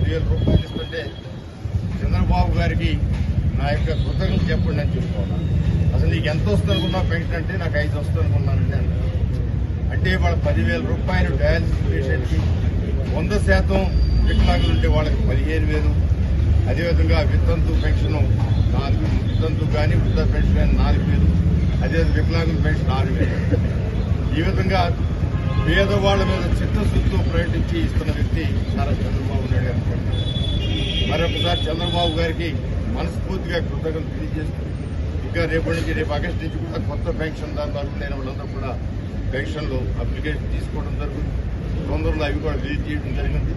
10,000 రూపాయలు ఇస్తుంటే చంద్రబాబు గారికి నా యొక్క కృతజ్ఞతలు చెప్పండి అని చెప్పుకోవాలి. అసలు నీకు ఎంత వస్తుంది అనుకున్నావు పెన్షన్ అంటే నాకు 5 వస్తుంది అనుకున్నానంటే అంటే వాళ్ళ 10,000 రూపాయలు డయాలసిస్ పేషెంట్కి 100% వికలాంగులు ఉంటే వాళ్ళకి 15,000, అదేవిధంగా వితంతు పెన్షన్ 4, వితంతు కానీ వృద్ధ పెన్షన్ కానీ 4,000, అదేవిధంగా వికలాంగుల పెన్షన్ 6,000. ఈ విధంగా పేదవాళ్ల మీద చిత్తశుద్ధితో ప్రకటించి ఇస్తున్న వ్యక్తి నారా చంద్రబాబు నాయుడు గారు. మరొకసారి చంద్రబాబు గారికి మనస్ఫూర్తిగా కృతజ్ఞతలు తెలియజేస్తూ ఇంకా రేపు ఆగస్టు నుంచి కూడా కొత్త పెన్షన్ దారులు లేని వాళ్ళందరూ కూడా పెన్షన్లు అప్లికేషన్ తీసుకోవడం జరుగుతుంది. తొందరలో అవి కూడా రిలీజ్ చేయడం జరిగింది.